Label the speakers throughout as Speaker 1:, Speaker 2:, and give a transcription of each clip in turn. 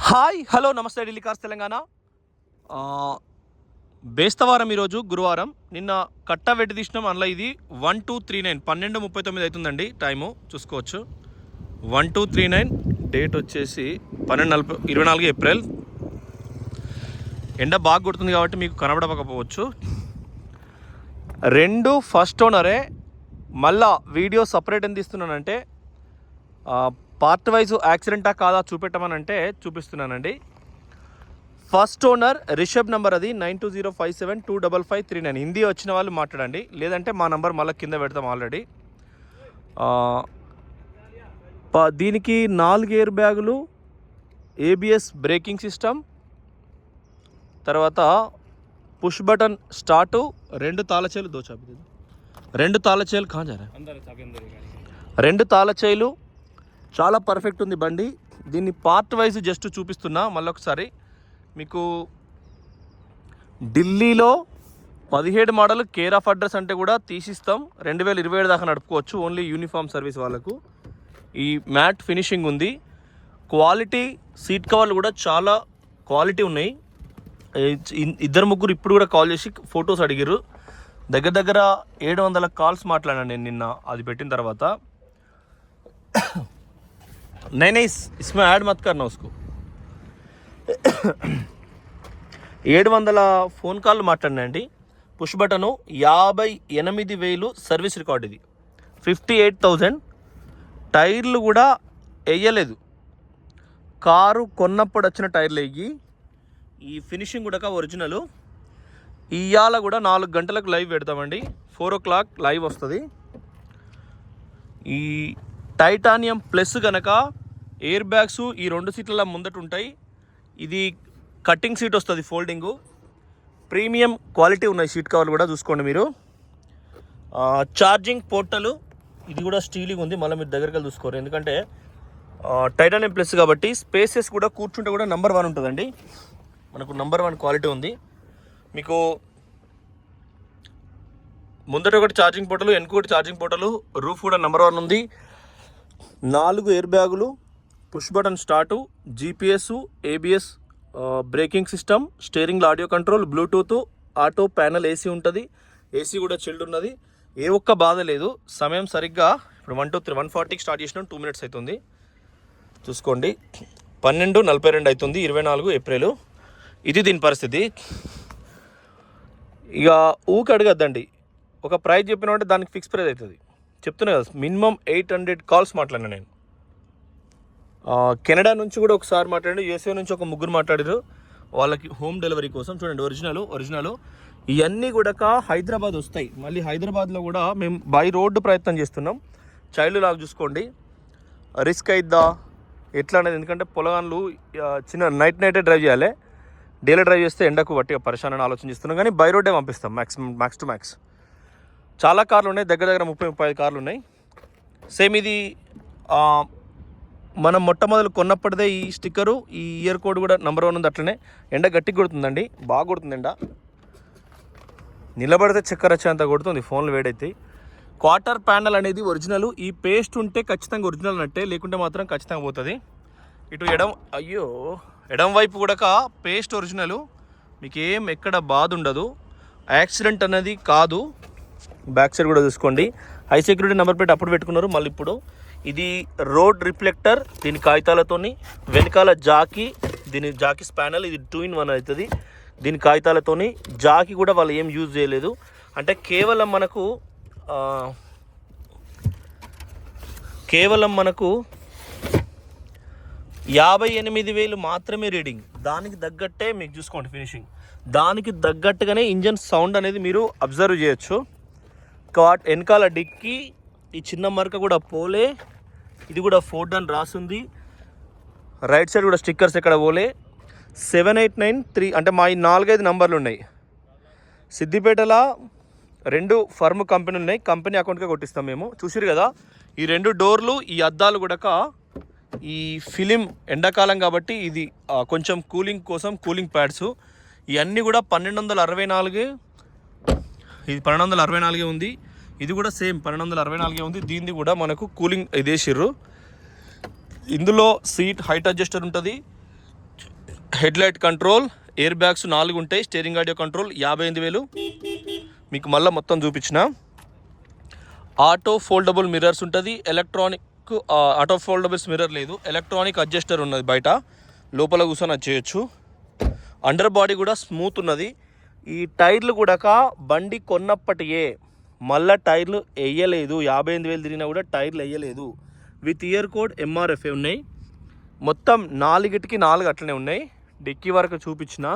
Speaker 1: Hi hello నమస్తే Delhi cars Telangana. బేస్తవారం ఈరోజు గురువారం. నిన్న కట్ట వెట్టి తీసినాం. అందులో ఇది 1239 12:39 అవుతుందండి. టైము చూసుకోవచ్చు. 1239 డేట్ వచ్చేసి 24 ఏప్రిల్. ఎండ బాగా కొడుతుంది కాబట్టి మీకు కనబడకపోవచ్చు. రెండు ఫస్ట్ ఓనరే. మళ్ళా వీడియో సపరేట్ ఎంత ఇస్తున్నానంటే పార్ట్ వైజ్ యాక్సిడెంటా కాదా చూపెట్టమనంటే చూపిస్తున్నానండి. ఫస్ట్ ఓనర్ రిషబ్ నెంబర్ అది 9205725539. హిందీ వచ్చిన వాళ్ళు మాట్లాడండి, లేదంటే మా నంబర్ మళ్ళీ కింద పెడతాం ఆల్రెడీ. దీనికి 4 ఎయిర్ బ్యాగులు, ఏబిఎస్ బ్రేకింగ్ సిస్టమ్, తర్వాత పుష్ బటన్ స్టార్టు, 2 తాళచేలు దోచాబి, 2 తాళచేలు కాజారా, 2 తాళచేలు. చాలా పర్ఫెక్ట్ ఉంది బండి. దీన్ని పార్ట్ వైజ్ జస్ట్ చూపిస్తున్నా మళ్ళొకసారి. మీకు ఢిల్లీలో 17 మోడల్ కేర్ ఆఫ్ అడ్రస్ అంటే కూడా తీసిస్తాం. 2027 దాకా నడుపుకోవచ్చు, ఓన్లీ యూనిఫామ్ సర్వీస్ వాళ్ళకు. ఈ మ్యాట్ ఫినిషింగ్ ఉంది. క్వాలిటీ సీట్ కవర్లు కూడా చాలా క్వాలిటీ ఉన్నాయి. 2-3 ఇప్పుడు కూడా కాల్ చేసి ఫొటోస్ అడిగారు. దగ్గర 700 కాల్స్ మాట్లాడాను నేను నిన్న అది పెట్టిన తర్వాత. नहीं इसमें ऐड मत करना उसको. 700 ఫోన్ కాల్ మాట్లాడినండి. Push button 58,000 service record. ఇది 58,000. టైర్లు కూడా వేయలేదు, కారు కొన్నప్పుడు వచ్చిన టైర్లు వేయి. ఈ ఫినిషింగ్ కూడా ఒరిజినల్. ఇవాళ కూడా 4 గంటలకు లైవ్ పెడతామండి. 4 o'clock లైవ్ వస్తుంది. ఈ టైటానియం ప్లస్ కనుక ఎయిర్ బ్యాగ్స్ ఈ 2 సీట్ల ముందట ఉంటాయి. ఇది కట్టింగ్ సీట్ వస్తుంది, ఫోల్డింగు. ప్రీమియం క్వాలిటీ ఉన్నాయి సీట్ కవర్లు కూడా చూసుకోండి మీరు. ఛార్జింగ్ పోర్టలు ఇది కూడా స్టీలింగ్ ఉంది. మళ్ళీ మీరు దగ్గరికి చూసుకోరు, ఎందుకంటే టైటానియం ప్లస్ కాబట్టి. స్పేసెస్ కూడా కూర్చుంటే కూడా నెంబర్ 1 ఉంటుందండి. మనకు నెంబర్ 1 క్వాలిటీ ఉంది. మీకు ముందట ఒకటి ఛార్జింగ్ పోర్టలు, వెనుకొకటి ఛార్జింగ్ పోర్టలు. రూఫ్ కూడా నెంబర్ 1 ఉంది. 4 ఎయిర్ బ్యాగులు, push button start, GPS, ABS braking system, స్టీరింగ్లో audio control, Bluetooth, auto panel, AC ఉంటుంది. ఏసీ కూడా చిల్డ్ ఉన్నది. ఏ ఒక్క బాధ లేదు. సమయం సరిగ్గా ఇప్పుడు 1:40కి స్టార్ట్ చేసినాం. 2 minutes అవుతుంది చూసుకోండి. 12:42 అవుతుంది, 24 ఏప్రిల్. ఇది దీని పరిస్థితి. ఇక ఊకి అడగద్దండి. ఒక ప్రైజ్ చెప్పినామంటే దానికి ఫిక్స్ ప్రైజ్ అవుతుంది. చెప్తున్నా కదా, మినిమం 800 కాల్స్ మాట్లాడినా నేను. కెనడా నుంచి కూడా ఒకసారి మాట్లాడి, యూఎస్ఏ నుంచి ఒక 3 మాట్లాడారు. వాళ్ళకి హోమ్ డెలివరీ కోసం. చూడండి ఒరిజినల్. ఇవన్నీ కూడా హైదరాబాద్ వస్తాయి. మళ్ళీ హైదరాబాద్లో కూడా మేము బై రోడ్డు ప్రయత్నం చేస్తున్నాం. చైల్డ్ లాగా చూసుకోండి. రిస్క్ అయిద్దా ఎట్లా అనేది, ఎందుకంటే పొలగాన్లు చిన్న నైటే డ్రైవ్ చేయాలి. డేలో డ్రైవ్ చేస్తే ఎండకు బట్టి పరిశాన్ అని ఆలోచన చేస్తున్నాం. కానీ బై రోడ్డే పంపిస్తాం మ్యాక్స్ టు మ్యాక్స్. చాలా కార్లు ఉన్నాయి, దగ్గర 30-35 కార్లు ఉన్నాయి. సేమ్ ఇది మనం మొట్టమొదలు కొన్నప్పటిదే ఈ స్టిక్కరు, ఈ ఇయర్ కోడ్ కూడా నెంబర్ 1 ఉంది. అట్లనే ఎండ గట్టిగా కొడుతుందండి, బాగా కొడుతుంది ఎండ. నిలబడితే చక్కెర వచ్చేంత కొడుతుంది, ఫోన్లు వేడైతే. క్వార్టర్ ప్యానల్ అనేది ఒరిజినల్. ఈ పేస్ట్ ఉంటే ఖచ్చితంగా ఒరిజినల్ అన్నట్టే, లేకుంటే మాత్రం ఖచ్చితంగా పోతుంది. ఇటు ఎడం వైపు కూడా పేస్ట్ ఒరిజినల్. మీకు ఎక్కడ బాధ ఉండదు. యాక్సిడెంట్ అనేది కాదు. బ్యాక్ సైడ్ కూడా చూసుకోండి. హై సెక్యూరిటీ నెంబర్ ప్లేట్ అప్పుడు పెట్టుకున్నారు, మళ్ళీ ఇప్పుడు. ఇది రోడ్ రిఫ్లెక్టర్, దీని కాగితాలతోని. వెనకాల జాకీ, దీని జాకీ స్పానల్. ఇది 2-in-1 అవుతుంది. దీని కాగితాలతోని. జాకీ కూడా వాళ్ళు ఏం యూజ్ చేయలేదు. అంటే కేవలం మనకు 58,000 మాత్రమే రీడింగ్. దానికి తగ్గట్టే మీకు చూసుకోండి ఫినిషింగ్. దానికి తగ్గట్టుగానే ఇంజన్ సౌండ్ అనేది మీరు అబ్జర్వ్ చేయొచ్చు. వెనకాల డిక్కి ఈ చిన్న మరక కూడా పోలే. ఇది కూడా ఫోర్డ్ అని రాసింది. రైట్ సైడ్ కూడా స్టిక్కర్స్ ఎక్కడ పోలే. 7893 అంటే మా ఈ 4-5 నంబర్లు ఉన్నాయి. సిద్దిపేటలో 2 ఫర్మ్ కంపెనీ ఉన్నాయి. కంపెనీ అకౌంట్గా కొట్టిస్తాం మేము. చూసిరు కదా ఈ 2 డోర్లు, ఈ అద్దాలు కూడా ఈ ఫిలిం. ఎండాకాలం కాబట్టి ఇది కొంచెం కూలింగ్ కోసం కూలింగ్ ప్యాడ్స్. ఇవన్నీ కూడా 1264. ఇది 1264 ఉంది. ఇది కూడా సేమ్ 1264 ఉంది. దీనిది కూడా మనకు కూలింగ్ ఇదేసిర్రు. ఇందులో సీట్ హైట్ అడ్జస్టర్ ఉంటుంది. Head light control, air bags 4 ఉంటాయి, స్టీరింగ్ ఆడియో కంట్రోల్ 58,000. మీకు మళ్ళీ మొత్తం చూపించిన ఆటో ఫోల్డబుల్ మిర్రర్స్ ఉంటుంది, ఎలక్ట్రానిక్ ఆటో ఫోల్డబుల్స్ మిర్రర్ లేదు, ఎలక్ట్రానిక్ అడ్జస్టర్ ఉన్నది, బయట లోపల కూర్చొని అది చేయొచ్చు. అండర్ బాడీ కూడా స్మూత్ ఉన్నది. ఈ టైర్లు కూడా బండి కొన్నప్పటియే, మళ్ళీ టైర్లు వేయలేదు, 58,000 తిరిగినా కూడా టైర్లు వేయలేదు. విత్ ఇయర్ కోడ్ MRFA ఉన్నాయి. మొత్తం 4కి 4 అట్లనే ఉన్నాయి. డిక్కీ వరకు చూపించిన.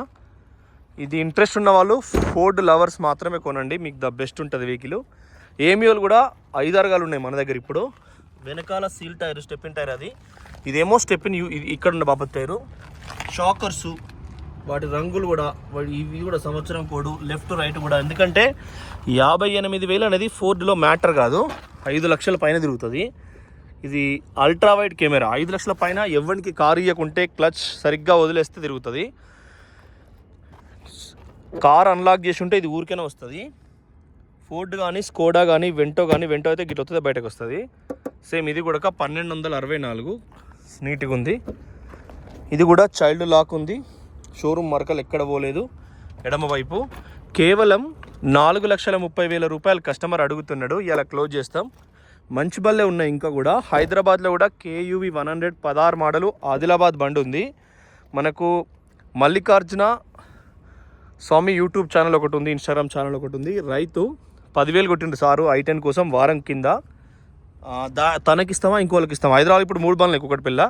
Speaker 1: ఇది ఇంట్రెస్ట్ ఉన్న వాళ్ళు ఫోర్డ్ లవర్స్ మాత్రమే కొనండి, మీకు ద బెస్ట్ ఉంటుంది వెహికల్. ఏమియోలు కూడా 5 అరగాలు ఉన్నాయి మన దగ్గర ఇప్పుడు. వెనకాల సీల్ టైర్, స్టెప్పిన్ టైర్ అది. ఇదేమో స్టెప్పిన్ ఇక్కడ ఉన్న బాబత్ టైరు. షాకర్సు, వాటి రంగులు కూడా, ఇవి కూడా సంవత్సరం కోడు, లెఫ్ట్ రైట్ కూడా. ఎందుకంటే 58,000 అనేది ఫోర్డ్లో మ్యాటర్ కాదు, 5 లక్షల పైన తిరుగుతుంది. ఇది అల్ట్రా వైడ్ కెమెరా, 5 లక్షల పైన ఎవరికి కారు ఇవ్వకుంటే క్లచ్ సరిగ్గా వదిలేస్తే తిరుగుతుంది. కార్ అన్లాక్ చేసి ఉంటే ఇది ఊరికైనా వస్తుంది. ఫోర్డ్ కానీ స్కోడా కానీ వెంటో అయితే గిట్ వస్తుంది, బయటకు వస్తుంది. సేమ్ ఇది కూడా 1264, నీట్గా ఉంది. ఇది కూడా చైల్డ్ లాక్ ఉంది, షోరూమ్ మరకలు ఎక్కడ పోలేదు. ఎడమ వైపు కేవలం 4,30,000 రూపాయలు కస్టమర్ అడుగుతున్నాడు. ఇలా క్లోజ్ చేస్తాం. మంచి బల్లే ఉన్నాయి. ఇంకా కూడా హైదరాబాద్లో కూడా KUV 100 16 మోడలు ఆదిలాబాద్ బండి ఉంది. మనకు మల్లికార్జున స్వామి యూట్యూబ్ ఛానల్ ఒకటి ఉంది, ఇన్స్టాగ్రామ్ ఛానల్ ఒకటి ఉంది. రైతు 10,000 కొట్టిండు సారు I-10 కోసం వారం కింద. తనకిస్తామా ఇంకోళ్ళకి ఇస్తామా? హైదరాబాద్ ఇప్పుడు 3 బండ్లు ఒక్కొక్కటి పిల్ల.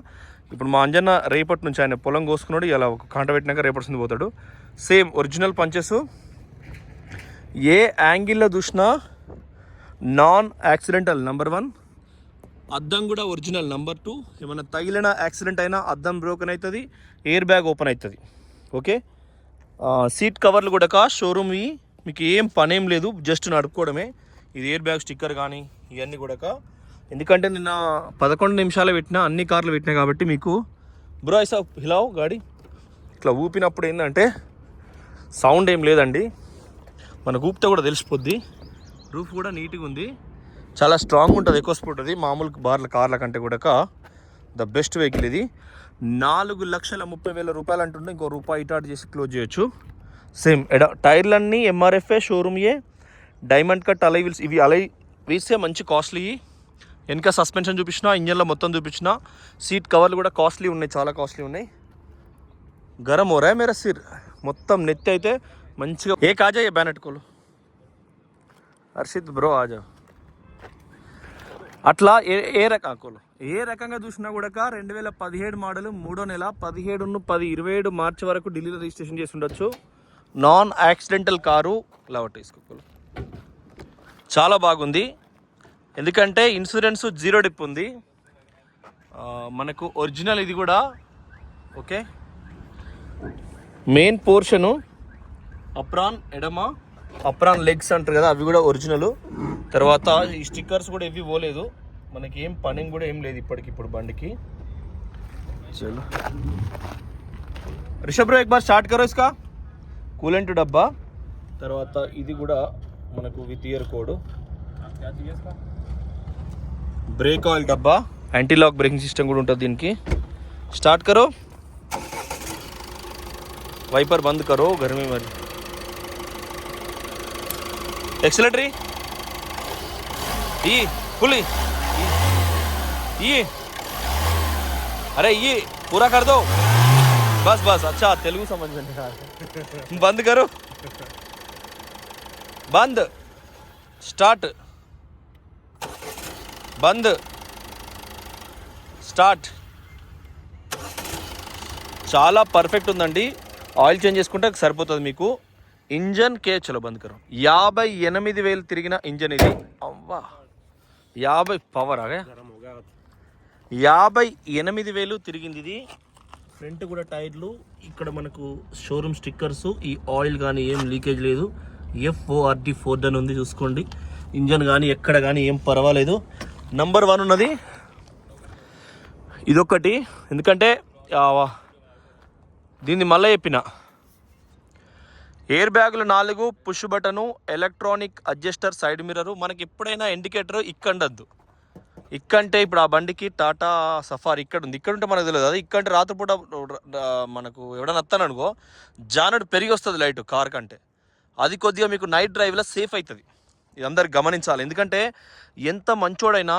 Speaker 1: ఇప్పుడు మా అంజన్న రేపటి నుంచి ఆయన పొలం కోసుకున్నాడు, ఇలా ఒక కాంట పెట్టినాక రేపటి పోతాడు. సేమ్ ఒరిజినల్ పంచెస్, ఏ యాంగిల్లో చూసినా నాన్ యాక్సిడెంటల్ నెంబర్ 1. అద్దం కూడా ఒరిజినల్ నెంబర్ 2. ఏమైనా తగిలిన యాక్సిడెంట్ అయినా అద్దం బ్రోకెన్ అవుతుంది, ఎయిర్ బ్యాగ్ ఓపెన్ అవుతుంది. ఓకే, సీట్ కవర్లు కూడా షోరూమ్వి, మీకు ఏం పనేం లేదు, జస్ట్ నడుపుకోవడమే. ఇది ఎయిర్ బ్యాగ్ స్టిక్కర్ కానీ ఇవన్నీ కూడా. ఎందుకంటే నిన్న 11 నిమిషాలు పెట్టినా, అన్ని కార్లు పెట్టినా కాబట్టి మీకు బ్రో ఐసా హిలావ్ గాడి ఇట్లా ఊపినప్పుడు ఏంటంటే సౌండ్ ఏం లేదండి, మనకు ఊపితే కూడా తెలిసిపోద్ది. రూఫ్ కూడా నీట్గా ఉంది, చాలా స్ట్రాంగ్ ఉంటుంది, ఎక్కువ స్పోర్ట్ అది. మామూలు కార్ల కంటే కూడా ద బెస్ట్ వెహికల్ ఇది. 4,30,000 రూపాయలు అంటుండే, ఇంకో రూపాయి ఇటాట్ చేసి క్లోజ్ చేయొచ్చు. సేమ్ టైర్లన్నీ MRFA షోరూమ్యే. డైమండ్ కట్ అలై వీల్స్, ఇవి అలై వీల్సే మంచి కాస్ట్లీ. వెనక సస్పెన్షన్ చూపించిన, ఇంజన్లో మొత్తం చూపించిన. సీట్ కవర్లు కూడా కాస్ట్లీ ఉన్నాయి, చాలా కాస్ట్లీ ఉన్నాయి. గరం ఓరా మేరా సిర్, మొత్తం నెత్తి అయితే మంచిగా. ఏ కాజా ఏ బ్యానెట్ కోలు హర్షిత్ బ్రో ఆజా. అట్లా ఏ రకంగా చూసినా కూడా 2017 మోడల్ 3వ నెల 17/10/27 మార్చి వరకు ఢిల్లీలో రిజిస్ట్రేషన్ చేసి ఉండొచ్చు. నాన్ యాక్సిడెంటల్ కారు లవట్ తీసుకోవాలి, చాలా బాగుంది. ఎందుకంటే ఇన్సూరెన్స్ 0 డిప్ ఉంది మనకు. ఒరిజినల్ ఇది కూడా. ఓకే, మెయిన్ పోర్షను అప్రాన్ ఎడమ, అప్రాన్ లెగ్స్ అంటారు కదా, అవి కూడా ఒరిజినల్. తర్వాత ఈ స్టిక్కర్స్ కూడా ఏవి పోలేదు, మనకి ఏం పని కూడా ఏం లేదు ఇప్పటికిప్పుడు బండికి. చలో రిషబ్ బ్రో ఎక్ బార్ స్టార్ట్ కరో ఇస్కా. కూలెంట్ డబ్బా. తర్వాత ఇది కూడా మనకు with ear code. Break oil డబ్బా, యాంటీ లాక్ బ్రేకింగ్ సిస్టమ్ కూడా ఉంటుంది దీనికి. స్టార్ట్ కరో, వైపర్ బంద్ కరో గర్మీ మరి. एक्सीलरेटर ये फुल ये अरे ये पूरा कर दो बस बस. अच्छा तेलुगु समझ में नहीं आ रहा. बंद करो, बंद, स्टार्ट, बंद, స్టార్ట్. చాలా పర్ఫెక్ట్ ఉందండి. ఆయిల్ చేంజ్ చేసుకుంటే సరిపోతుంది మీకు. ఇంజన్ కే చలో బంద్ కరో. 58,000 తిరిగిన ఇంజన్ ఇది. అవ్వా 50 పవర్ ఆగా 58,000 తిరిగింది ఇది. ఫ్రంట్ కూడా టైర్లు, ఇక్కడ మనకు షోరూమ్ స్టిక్కర్స్, ఈ ఆయిల్ కానీ ఏం లీకేజ్ లేదు. FORD ఫోర్డ్ అని ఉంది చూసుకోండి. ఇంజన్ కానీ ఎక్కడ కానీ ఏం పర్వాలేదు. నంబర్ 1 ఉన్నది ఇదొక్కటి. ఎందుకంటే దీన్ని మళ్ళీ చెప్పిన, ఎయిర్ బ్యాగులు 4, push button, electronic adjuster, side mirror. మనకి ఎప్పుడైనా ఇండికేటర్ ఇక్కండద్దు, ఇక్కంటే ఇప్పుడు ఆ బండికి టాటా సఫారీ ఇక్కడ ఉంది, ఇక్కడ ఉంటే మనకు తెలియదు. అది ఇక్కంటే రాత్రిపూట మనకు ఎవడన్నా వస్తాను అనుకో జానడు పెరిగి వస్తుంది లైట్ కార్ కంటే. అది కొద్దిగా మీకు నైట్ డ్రైవ్లో సేఫ్ అవుతుంది. ఇది అందరు గమనించాలి. ఎందుకంటే ఎంత మంచోడైనా,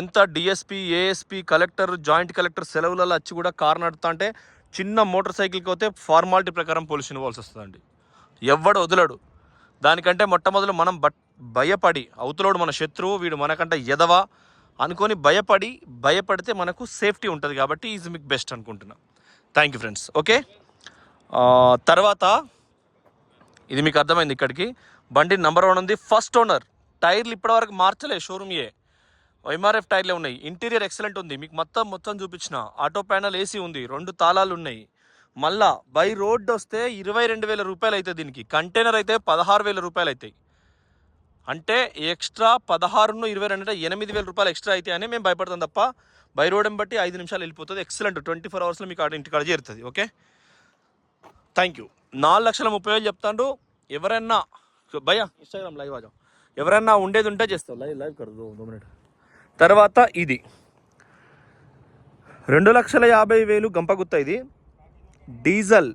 Speaker 1: ఎంత DSP, ASP, collector, joint collector సెలవులలో వచ్చి కూడా కార్ నడుపుతా అంటే చిన్న మోటార్ సైకిల్కి పోతే ఫార్మాలిటీ ప్రకారం పోలీసుని ఇవ్వాల్సి వస్తుందండి. ఎవ్వడు వదలడు. దానికంటే మొట్టమొదలు మనం భయపడి, అవతలోడు మన శత్రువు, వీడు మనకంటే ఎదవా అనుకొని భయపడితే మనకు సేఫ్టీ ఉంటుంది. కాబట్టి ఈజ్ మీకు బెస్ట్ అనుకుంటున్నా. Thank you friends. ఓకే, తర్వాత ఇది మీకు అర్థమైంది. ఇక్కడికి బండి నెంబర్ 1 ఉంది, ఫస్ట్ ఓనర్. టైర్లు ఇప్పటివరకు మార్చలే, షోరూమ్యే, ఎంఆర్ఎఫ్ టైర్లే ఉన్నాయి. ఇంటీరియర్ ఎక్సలెంట్ ఉంది, మీకు మొత్తం చూపించిన. ఆటో ప్యానల్ ఏసీ ఉంది, 2 తాళాలు ఉన్నాయి. మళ్ళా బై రోడ్ వస్తే 22,000 రూపాయలు అవుతాయి. దీనికి కంటైనర్ అయితే 16,000 రూపాయలు అవుతాయి. అంటే ఎక్స్ట్రా 16 22 అంటే 8,000 రూపాయలు ఎక్స్ట్రా అయితే అని మేము భయపడతాం తప్ప బై రోడ్ని బట్టి 5 నిమిషాలు వెళ్ళిపోతుంది. ఎక్సలెంట్, 24 అవర్స్లో మీకు ఇంటికాడ చేరుతుంది. Okay, thank you. 4,30,000 చెప్తాను. ఎవరైనా భయ్యా ఇన్స్టాగ్రామ్ లైవ్ ఆజా, ఎవరైనా ఉండేది ఉంటే చేస్తాం. లైవ్ కర్ 2 మినిట్. తర్వాత ఇది 2,50,000 గంపగుత్త. ఇది డీజల్,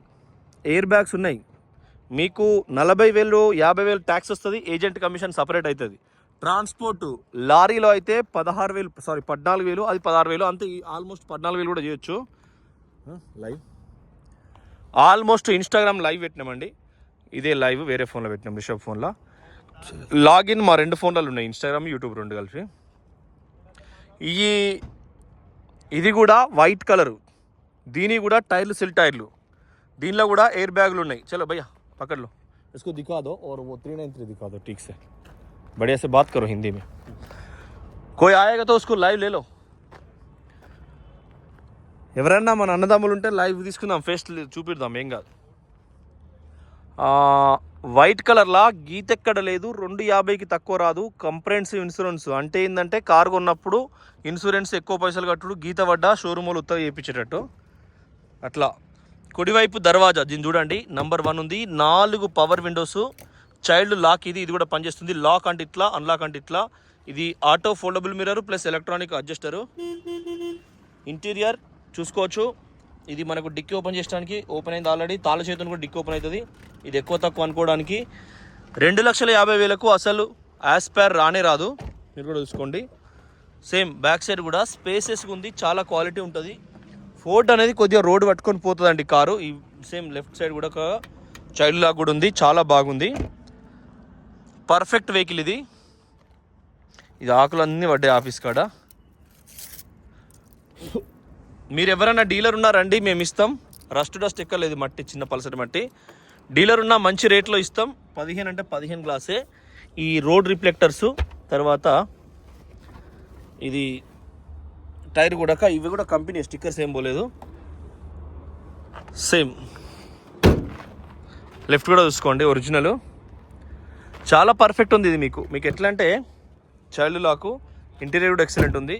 Speaker 1: ఎయిర్ బ్యాగ్స్ ఉన్నాయి. మీకు 40,000 50,000 ట్యాక్స్ వస్తుంది. ఏజెంట్ కమిషన్ సపరేట్ అవుతుంది. ట్రాన్స్పోర్టు లారీలో అయితే 14,000, అది 16,000 అంతే. ఆల్మోస్ట్ 14,000 కూడా చేయొచ్చు. లైవ్ ఆల్మోస్ట్ ఇన్స్టాగ్రామ్ లైవ్ పెట్టినామండి. ఇదే లైవ్ వేరే ఫోన్లో పెట్టినాం, రిషబ్ ఫోన్లో. లాగిన్ మా 2 ఫోన్లలో ఉన్నాయి, ఇన్స్టాగ్రామ్, యూట్యూబ్ 2 కలిసి. ఇది కూడా వైట్ కలరు. దీని కూడా టైర్లు సిల్ టైర్లు. దీనిలో కూడా ఎయిర్ బ్యాగులు ఉన్నాయి. చలో భయ్యా पकड़ लो, इसको दिखा दो और वो 393 दिखा दो ठीक से, बढ़िया से बात करो हिंदी में. कोई आएगा तो उसको लाइव ले लो. ఎవరన్నా మన అన్నదమ్ములు ఉంటే లైవ్ తీసుకుందాం, ఫేస్ చూపిద్దాం, ఏం కాదు. వైట్ కలర్లా గీత ఎక్కడ లేదు, 250కి తక్కువ రాదు. కంప్రహెన్సివ్ ఇన్సూరెన్స్ అంటే ఏంటంటే కారు కొన్నప్పుడు ఇన్సూరెన్స్ ఎక్కువ పైసలు కట్టుడు, గీత పడ్డా షోరూమ్ వాళ్ళు ఉత్తగా చేయించేటట్టు అట్లా. కుడివైపు దర్వాజా దీన్ని చూడండి, నంబర్ 1 ఉంది. 4 పవర్ విండోస్, చైల్డ్ లాక్. ఇది కూడా పనిచేస్తుంది. లాక్ అంటే ఇట్లా, అన్లాక్ అంటే ఇట్లా. ఇది auto foldable mirror plus electronic adjuster. Interior చూసుకోవచ్చు. ఇది మనకు డిక్కీ ఓపెన్ చేయడానికి ఓపెన్ అయింది ఆల్రెడీ. తాళ చేతులు కూడా డిక్కీ ఓపెన్ అవుతుంది. ఇది ఎక్కువ తక్కువ అనుకోవడానికి. 2,50,000 అసలు యాస్పైర్ రానే రాదు, మీరు కూడా చూసుకోండి. సేమ్ బ్యాక్ సైడ్ కూడా స్పేసెస్గా ఉంది, చాలా క్వాలిటీ ఉంటుంది. ఫోర్డ్ అనేది కొద్దిగా రోడ్ పట్టుకొని పోతుందండి కారు. ఈ సేమ్ లెఫ్ట్ సైడ్ కూడా ఒక చైల్డ్ లాక్ కూడా ఉంది, చాలా బాగుంది. పర్ఫెక్ట్ వెహికల్ ఇది. ఇది ఆకులు అన్నీ పడ్డాయి ఆఫీస్ కాడ. మీరు ఎవరైనా డీలర్ ఉన్నారండి, మేము ఇస్తాం. డస్ట్ ఎక్కలేదు, మట్టి చిన్న పలసటి మట్టి. డీలర్ ఉన్నా మంచి రేట్లో ఇస్తాం. 15 అంటే 15 గ్లాసే. ఈ రోడ్ రిఫ్లెక్టర్సు, తర్వాత ఇది టైర్ కూడా, ఇవి కూడా కంపెనీ స్టిక్కర్స్ ఏం పోలేదు. సేమ్ లెఫ్ట్ కూడా చూసుకోండి, ఒరిజినల్. చాలా పర్ఫెక్ట్ ఉంది ఇది. మీకు ఎట్లా అంటే చైల్డ్ లాకు, ఇంటీరియర్ కూడా ఎక్సలెంట్ ఉంది.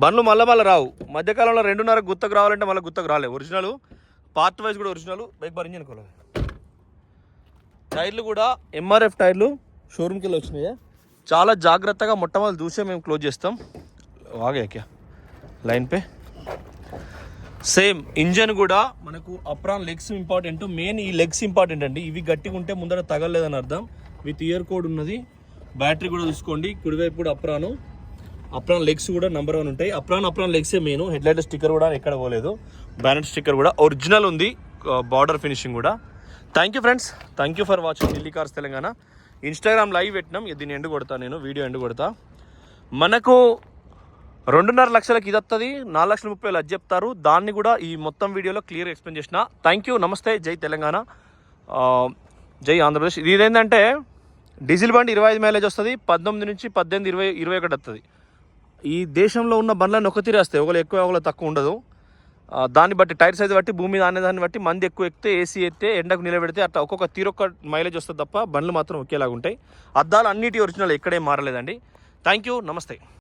Speaker 1: బండ్లు మళ్ళీ రావు. మధ్యకాలంలో 2.5 గుత్తకు రావాలంటే మళ్ళీ గుత్తకు రాలే. ఒరిజినల్, పార్ట్ వైజ్ కూడా ఒరిజినల్. బైక్ బార్ ఇంజన్ కోలేదు. టైర్లు కూడా ఎంఆర్ఎఫ్ టైర్లు, షోరూమ్కి వెళ్ళి వచ్చినాయి. చాలా జాగ్రత్తగా మొట్టమొదటి చూసే మేము క్లోజ్ చేస్తాం. ఆగే క్యా లైన్ పే. సేమ్ ఇంజన్ కూడా మనకు అప్రాన్ లెగ్స్ ఇంపార్టెంట్. మెయిన్ ఈ లెగ్స్ ఇంపార్టెంట్ అండి. ఇవి గట్టిగా ఉంటే ముందర తగలలేదని అర్థం. విత్ ఇయర్ కోడ్ ఉన్నది. బ్యాటరీ కూడా చూసుకోండి. కుడివైపు కూడా అప్రాన్ లెగ్స్ కూడా నెంబర్ 1 ఉంటాయి. అప్రాన్ లెగ్సే మెయిన్. హెడ్లైట్ స్టిక్కర్ కూడా ఎక్కడ పోలేదు. బ్యానెట్ స్టిక్కర్ కూడా ఒరిజినల్ ఉంది. బార్డర్ ఫినిషింగ్ కూడా. Thank you friends, thank you for watching Delhi cars Telangana. Instagram live పెట్టినాం, దీన్ని ఎండు కొడతా, నేను వీడియో ఎండు కొడతా. మనకు 2.5 లక్షలకి ఇది వస్తుంది, 4,30,000 అది చెప్తారు. దాన్ని కూడా ఈ మొత్తం వీడియోలో క్లియర్ ఎక్స్ప్లెయిన్ చేసిన. థ్యాంక్ యూ, నమస్తే, జై తెలంగాణ, జై ఆంధ్రప్రదేశ్. ఇది ఏంటంటే డీజిల్ బండి 25 మైలేజ్ వస్తుంది. 19 నుంచి 18, 20, 21 వస్తుంది. ఈ దేశంలో ఉన్న బండ్లను ఒక తీరే వస్తాయి, ఒకళ్ళు ఎక్కువ ఒకళ్ళు తక్కువ ఉండదు. దాన్ని బట్టి టైర్ సైజ్ బట్టి, భూమి దాన్ని బట్టి, మంది ఎక్కువ ఎక్కితే, ఏసీ ఎత్తే, ఎండకు నిలబెడితే అట్లా ఒక్కొక్క తీరొక్క మైలేజ్ వస్తుంది తప్ప బండ్లు మాత్రం ఒకేలాగా ఉంటాయి. అద్దాలు అన్నిటి ఒరిజినల్, ఎక్కడేం మారలేదండి. థ్యాంక్ యూ, నమస్తే.